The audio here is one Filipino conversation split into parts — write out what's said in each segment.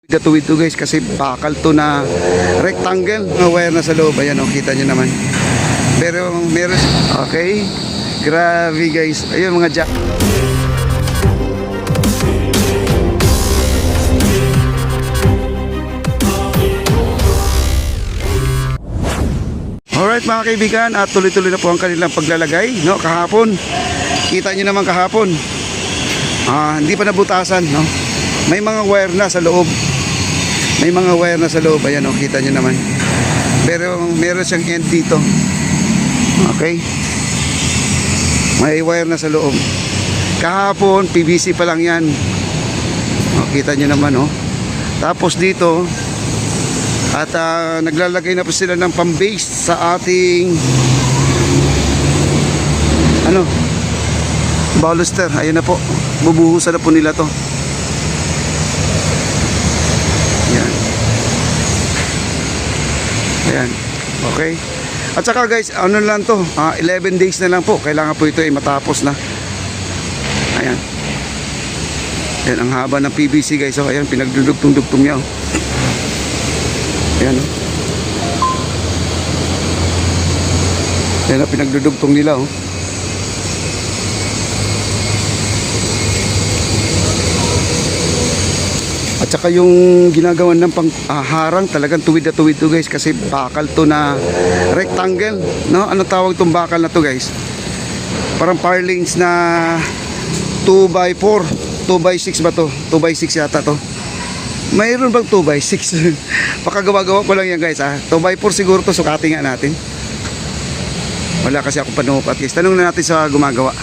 Gatuwid to guys kasi bakal to na rectangle na wire na sa loob. Ayan o, kita nyo naman. Pero meron, okay, grabe guys. Ayun mga jack. Alright mga kaibigan, at tuloy-tuloy na po ang kanilang paglalagay, no? Kahapon, kita nyo naman kahapon, hindi pa nabutasan, no? May mga wire na sa loob. May mga wire na sa loob. Ayan o, kita nyo naman. Pero meron siyang end dito. Okay, may wire na sa loob. Kahapon PVC pa lang yan. Kita nyo naman o. Tapos dito at naglalagay na po sila ng pambase sa ating baluster. Ayan na po, bubuhusan na po nila to. Ayan. Ayan. Okay. At saka guys, ano lang to, 11 days na lang po. Kailangan po ito ay matapos na. Ayan. Ayan, ang haba ng PVC guys. So, ayan, pinagdudugtong-dugtong niya. Ayan. Ayan, pinagdudugtong nila. At saka yung ginagawa ng harang, talagang tuwid na tuwid to guys kasi bakal to na rectangle, no? Ano tawag tong bakal na to guys? Parang parlings na 2x4, 2x6 ba to? 2x6 yata to. Mayroon bang 2x6? Pakagawa-gawa ko lang yan guys 2x4 siguro to, sukatin nga natin. Wala kasi ako panukat guys. Tanong na natin sa gumagawa.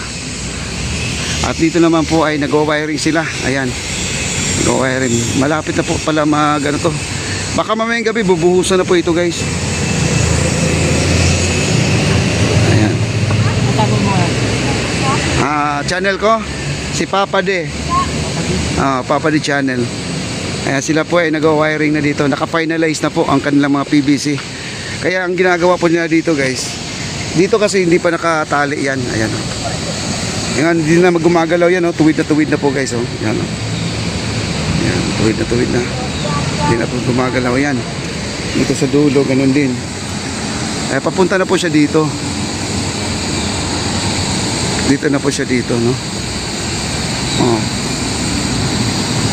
At dito naman po ay nag-wiring sila. Ayan, nag-wiring. Malapit na po pala ano to. Baka mamayang gabi bubuhusan na po ito guys. Ayan. Channel ko si Papa D. Papa D channel. Ayan, sila po ay nag-wiring na dito. Naka-finalize na po ang kanilang mga PVC. Kaya ang ginagawa po nila dito guys, dito kasi hindi pa nakatali yan. Ayan. Ayan, hindi na gumagalaw yan. Tuwid na po guys. Ayan. Ayan, tuwid na. Hindi na po gumagalaw yan. Dito sa dulo, ganun din. Papunta na po siya dito. Dito na po siya dito, no?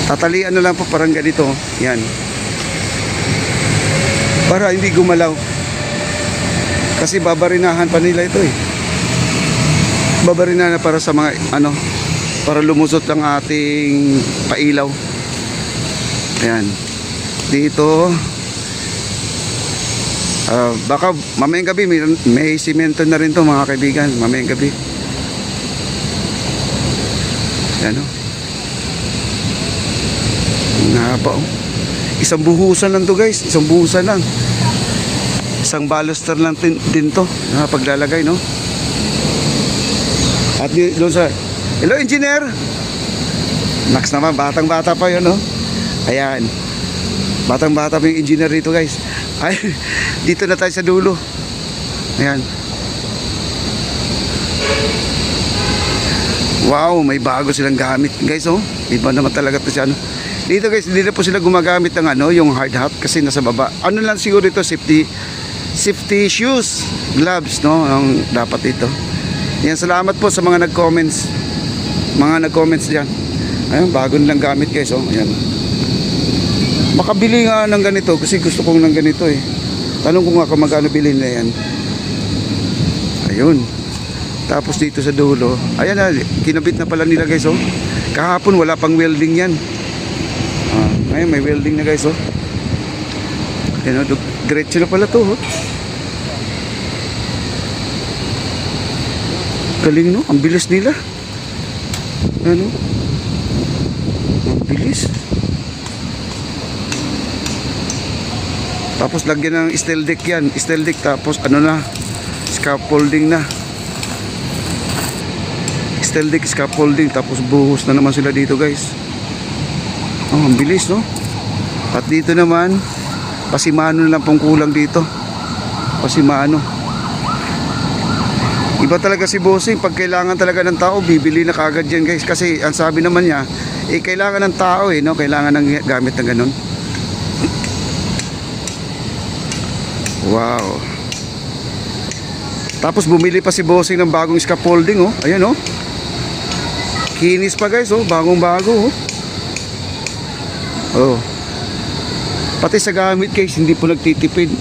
Tatalian na lang po parang ganito. Yan. Para hindi gumalaw. Kasi babarinahan pa nila ito Babarinahan na para sa mga para lumusot lang ating pailaw. Ayan. Dito baka mamayang gabi may simento na rin to mga kaibigan. Mamayang gabi. Ayan isang buhusan lang to guys. Isang buhusan lang. Isang baluster lang din to paglalagay, no? At doon sa hello engineer Max naman, batang bata pa yun, no? Ayan, batang bata pa yung engineer dito guys. Ay, dito na tayo sa dulo. Ayan. Wow, may bago silang gamit guys. Iba naman talaga to siya, dito guys. Hindi na po sila gumagamit ng yung hard hat kasi nasa baba. Ano lang siguro ito, safety shoes, gloves, no? Ang dapat ito. Yan, salamat po sa mga nag-comments. Mga nag-comments diyan. Ayun, bago nilang gamit guys. Ayan. Makabili nga ng ganito kasi gusto kong ng ganito Tanong ko nga kung magkano bilhin na yan. Ayun. Tapos dito sa dulo, ayan na, kinabit na pala nila guys. Kahapon wala pang welding yan. Ayun, may welding na guys. Ayan, diretso na pala to. Galing, no? Ang bilis nila. Ang bilis. Tapos lagyan ng steel deck yan. Steel deck, tapos scaffolding na. Steel deck, scaffolding, tapos buhos na naman sila dito guys. Ang bilis, no? At dito naman pasimano na lang pong kulang dito. Pasimano. Iba talaga si bossing. Pag kailangan talaga ng tao, bibili na kagad yan guys. Kasi ang sabi naman niya, kailangan ng tao no? Kailangan ng gamit na ganun. Wow. Tapos bumili pa si Bossing ng bagong scaffolding, oh. Ayan, oh. Kinis pa guys, oh. Bagong bago, oh. Oh. Pati sa gamit guys, hindi po nagtitipid.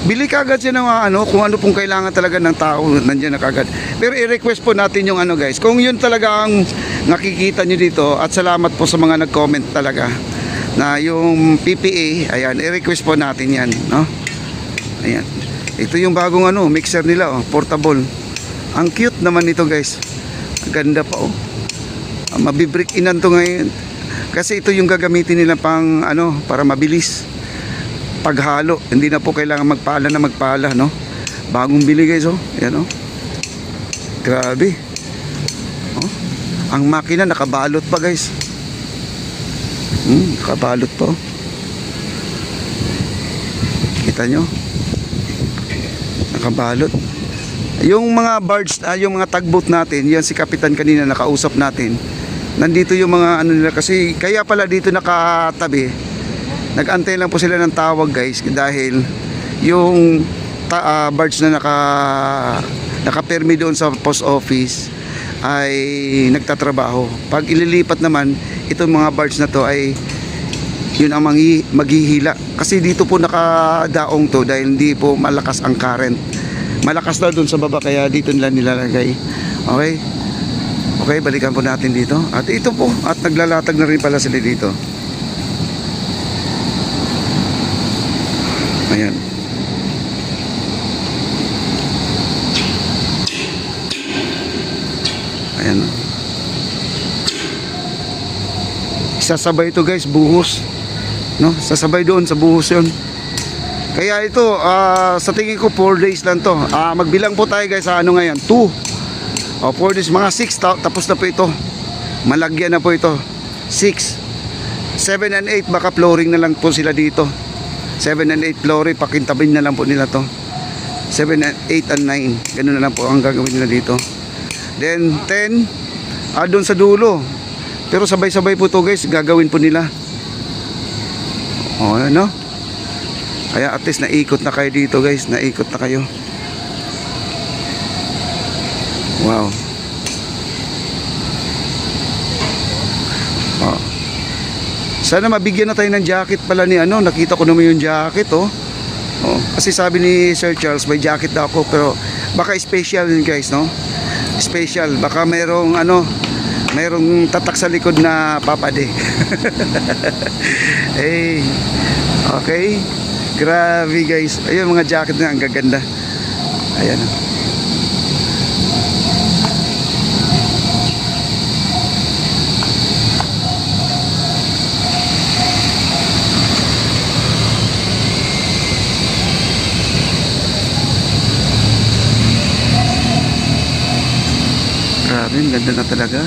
Bili kagad siya ng kung ano pong kailangan talaga ng tao, nandiyan na kagad. Pero i-request po natin yung guys, kung yun talaga ang nakikita nyo dito, at salamat po sa mga nag-comment talaga na yung PPA, ayan, i-request po natin yan, no? Ayan. Ito yung bagong mixer nila, oh, portable. Ang cute naman nito guys. Ang ganda pa, oh. Mabibreak inan to ngayon. Kasi ito yung gagamitin nila pang para mabilis paghalo. Hindi na po kailangan magpala, no? Bagong bili guys, oh. Ayan, oh. Grabe. Oh. Ang makina nakabalot pa guys. Nakabalot pa, oh. Kita nyo? Nakabalot. Yung mga barge, yung mga tugboat natin, yan si Kapitan kanina nakausap natin. Nandito yung mga nila kasi kaya pala dito nakatabi. Nag-antay lang po sila ng tawag guys dahil yung barge na nakapermi doon sa post office ay nagtatrabaho. Pag ililipat naman itong mga barge na to ay yun ang maghihila. Kasi dito po nakadaong to dahil hindi po malakas ang current. Malakas daw doon sa baba kaya dito nila nilalagay. Okay? Okay, balikan po natin dito. At ito po, at naglalatag na rin pala sila dito. Ayan. Ayan. Sasabay ito guys, buhos. No? Sasabay doon sa buhos yun. Kaya ito, sa tingin ko 4 days lang to. Magbilang po tayo guys sa ngayon, 2. 4 days, mga 6, tapos na po ito. Malagyan na po ito. 6, 7 and 8, baka flooring na lang po sila dito. 7 and 8 flooring, pakintabin na lang po nila to. 7 and 8 and 9, ganun na lang po ang gagawin nila dito. Then 10, doon sa dulo. Pero sabay-sabay po to guys, gagawin po nila. Ano? Kaya at least naikot na kayo dito guys, naikot na kayo. Wow. Sana mabigyan na tayo ng jacket pala ni nakita ko naman yung jacket, oh. Kasi sabi ni Sir Charles may jacket daw ako pero baka special yun guys, no? Special, baka mayroong mayroong tatak sa likod na papade. Hey. Okay. Grabe guys. Ayun mga jacket na ang gaganda. Ayan. Grabe, ang ganda na talaga.